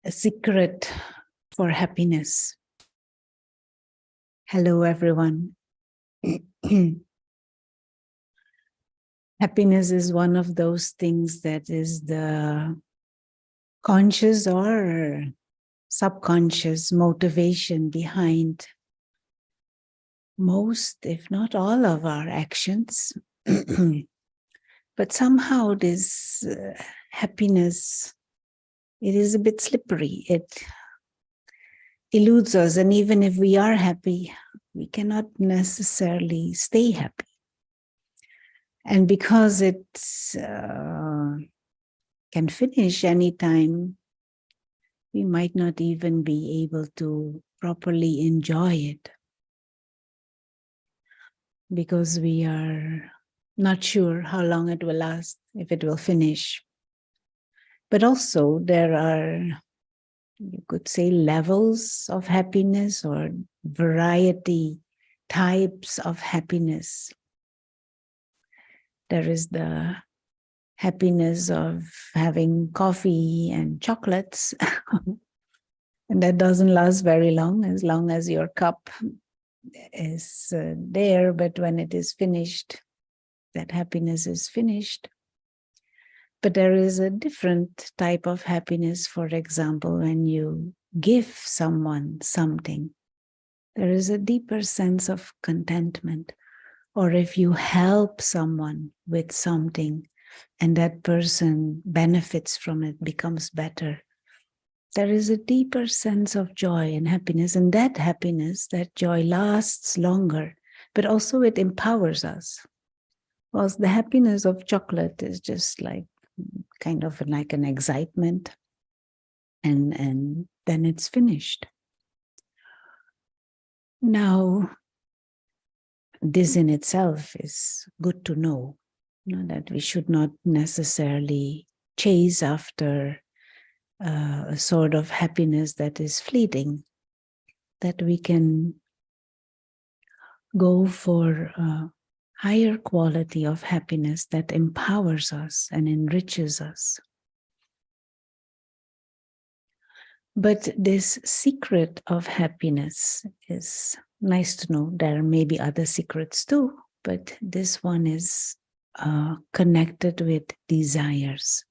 A secret for happiness. Hello, everyone. Happiness is one of those things that is the conscious or subconscious motivation behind most, if not all, of our actions. But somehow this happiness, it is a bit slippery. It eludes us. And even if we are happy, we cannot necessarily stay happy. And because it can finish anytime, we might not even be able to properly enjoy it because we are not sure how long it will last, if it will finish. But also there are, you could say, levels of happiness or variety types of happiness. There is the happiness of having coffee and chocolates. And that doesn't last very long as your cup is there. But when it is finished, that happiness is finished. But there is a different type of happiness, for example, when you give someone something. There is a deeper sense of contentment. Or if you help someone with something and that person benefits from it, becomes better, there is a deeper sense of joy and happiness. And that happiness, that joy lasts longer, but also it empowers us. Whilst the happiness of chocolate is just like kind of like an excitement, and then it's finished. Now, this in itself is good to know, that we should not necessarily chase after a sort of happiness that is fleeting, that we can go for a higher quality of happiness that empowers us and enriches us. But this secret of happiness is nice to know. There may be other secrets too, but this one is connected with desires.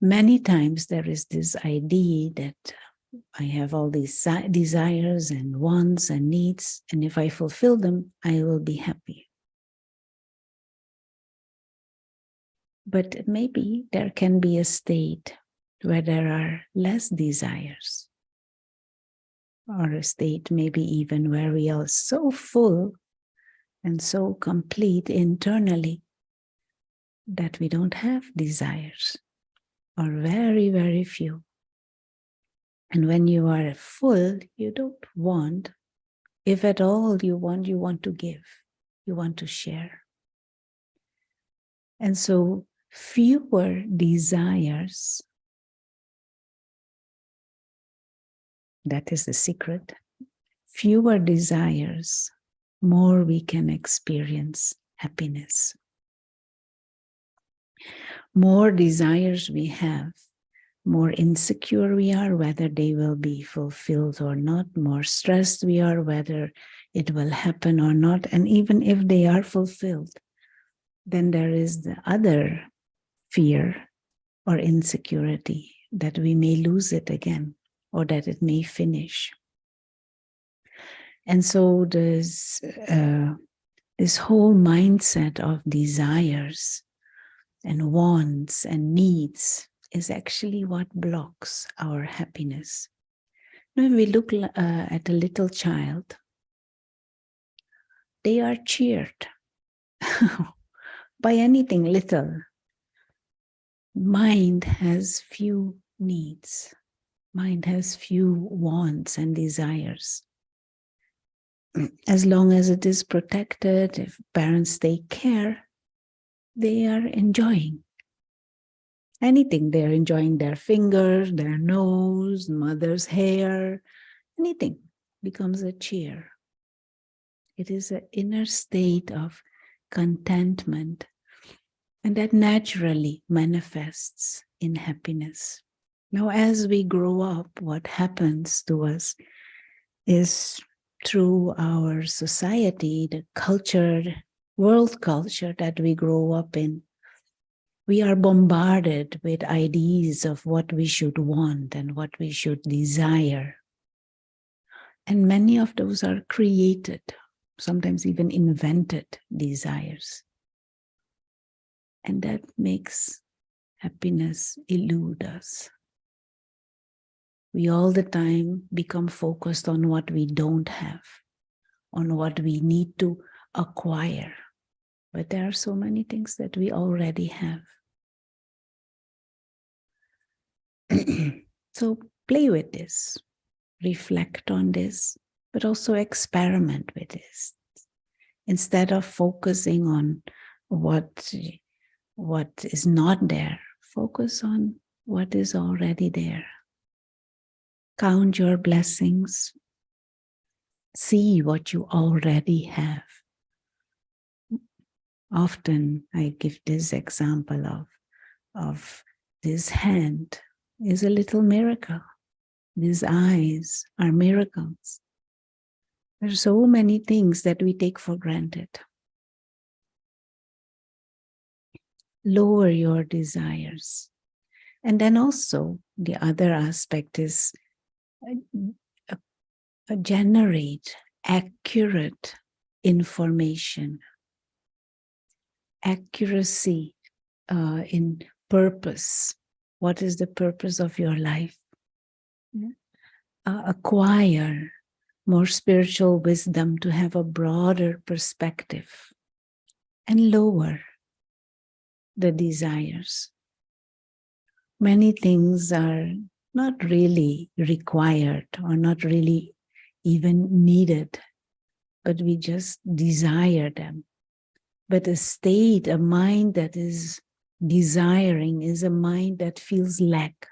Many times there is this idea that I have all these desires and wants and needs, and if I fulfill them, I will be happy. But maybe there can be a state where there are less desires, or a state maybe even where we are so full and so complete internally that we don't have desires, or very, very few. And when you are full, you don't want, if at all you want to give, you want to share. And so fewer desires, that is the secret. Fewer desires, more we can experience happiness. More desires we have, more insecure we are whether they will be fulfilled or not, more stressed we are whether it will happen or not. And even if they are fulfilled, then there is the other fear or insecurity that we may lose it again, or that it may finish. And so this whole mindset of desires and wants and needs is actually what blocks our happiness. Now, if we look at a little child, they are cheered by anything little. Mind has few needs. Mind has few wants and desires. As long as it is protected, if parents take care, they are enjoying anything. They're enjoying their fingers, their nose, mother's hair, anything becomes a cheer. It is an inner state of contentment, and that naturally manifests in happiness. Now, as we grow up, what happens to us is through our society, the culture, world culture that we grow up in, we are bombarded with ideas of what we should want and what we should desire. And many of those are created, sometimes even invented desires. And that makes happiness elude us. We all the time become focused on what we don't have, on what we need to acquire. But there are so many things that we already have. So play with this, reflect on this, but also experiment with this. Instead of focusing on what is not there, focus on what is already there. Count your blessings. See what you already have. Often I give this example of this hand is a little miracle. These eyes are miracles. There are so many things that we take for granted. Lower your desires. And then also the other aspect is generate accurate information. Accuracy in purpose. What is the purpose of your life? Acquire more spiritual wisdom to have a broader perspective and lower the desires. Many things are not really required or not really even needed, but we just desire them. But a mind that is desiring is a mind that feels lack,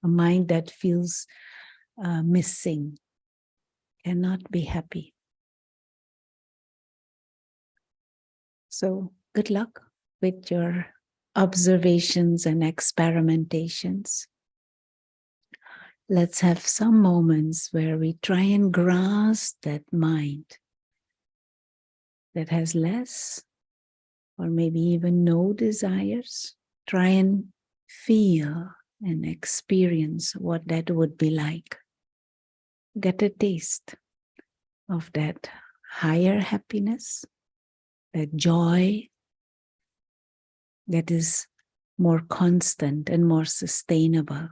a mind that feels missing, cannot be happy. So good luck with your observations and experimentations. Let's have some moments where we try and grasp that mind that has less or maybe even no desires. Try and feel and experience what that would be like. Get a taste of that higher happiness, that joy that is more constant and more sustainable.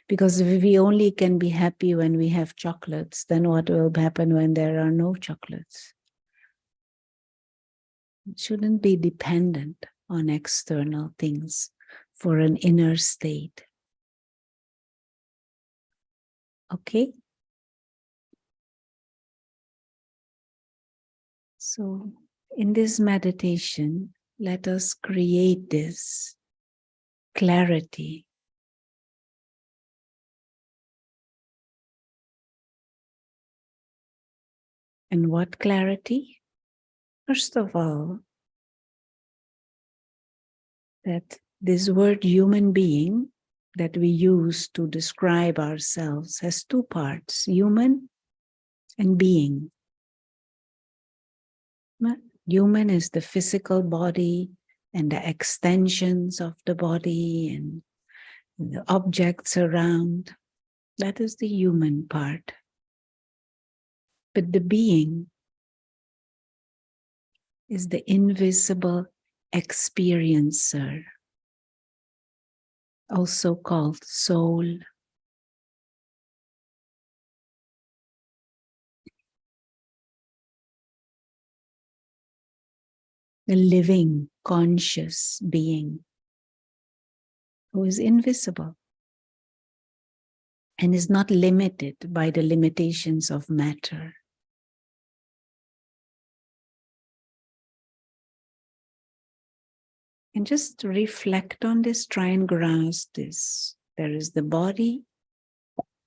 Because if we only can be happy when we have chocolates, then what will happen when there are no chocolates? It shouldn't be dependent on external things for an inner state. Okay? So in this meditation, let us create this clarity. And what clarity? First of all, that this word human being that we use to describe ourselves has two parts, human and being. Human is the physical body and the extensions of the body and the objects around. That is the human part. But the being is the invisible experiencer, also called soul. The living, conscious being who is invisible and is not limited by the limitations of matter. And just reflect on this, try and grasp this. There is the body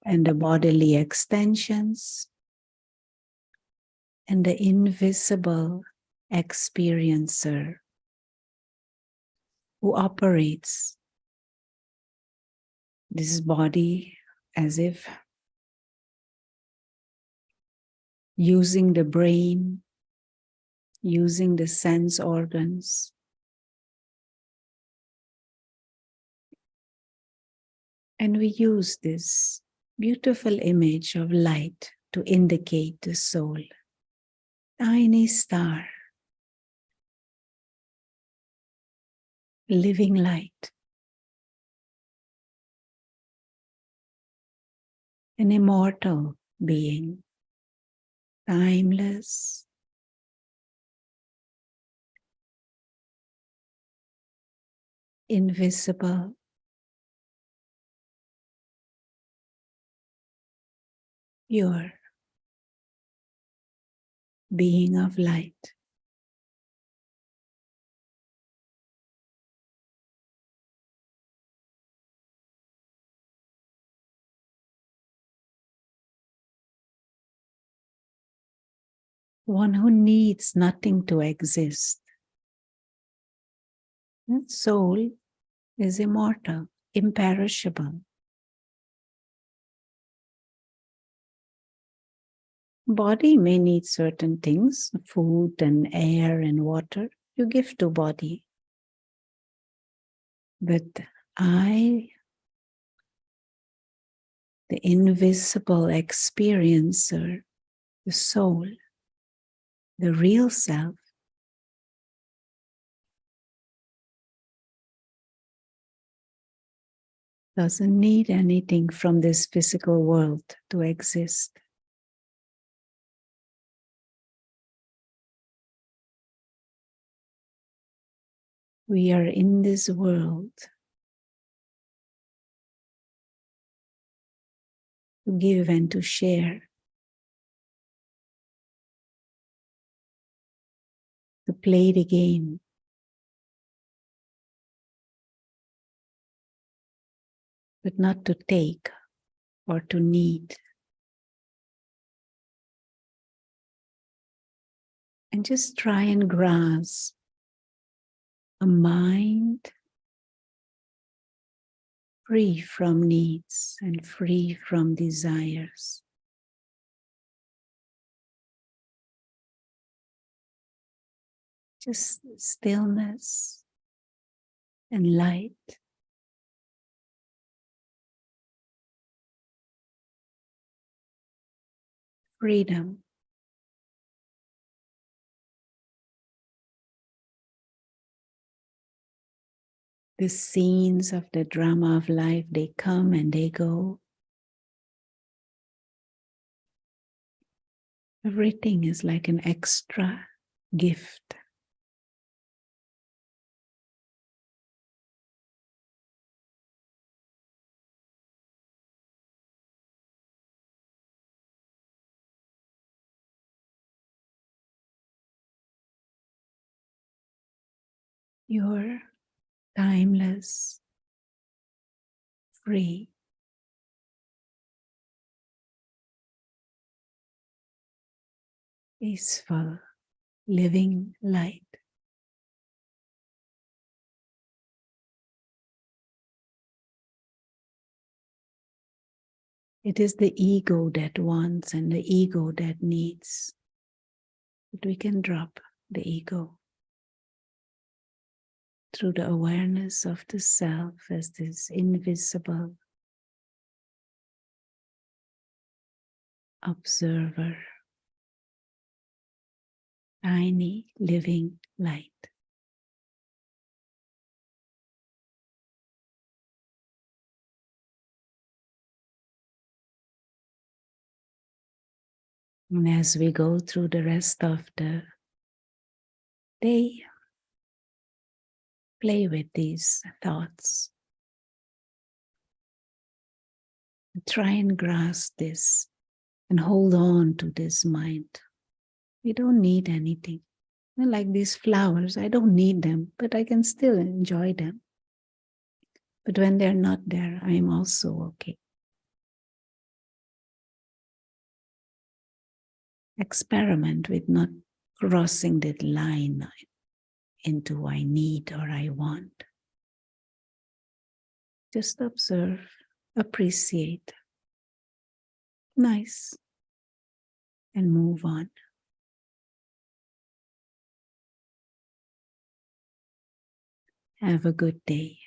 and the bodily extensions and the invisible experiencer who operates this body as if using the brain, using the sense organs, and we use this beautiful image of light to indicate the soul. Tiny star, living light, an immortal being, timeless, invisible, pure, being of light. One who needs nothing to exist. That soul is immortal, imperishable. Body may need certain things, food and air and water. You give to body. But I, the invisible experiencer, the soul, the real self, doesn't need anything from this physical world to exist. We are in this world to give and to share, to play the game, but not to take or to need. And just try and grasp a mind free from needs and free from desires. Just stillness and light. Freedom. The scenes of the drama of life, they come and they go. Everything is like an extra gift. You're timeless, free, peaceful, living light. It is the ego that wants and the ego that needs. But we can drop the ego through the awareness of the self as this invisible observer, tiny living light. And as we go through the rest of the day, play with these thoughts. Try and grasp this and hold on to this mind. We don't need anything. Like these flowers, I don't need them, but I can still enjoy them. But when they're not there, I am also okay. Experiment with not crossing that line into I need or I want. Just observe appreciate, nice, and move on. Have a good day.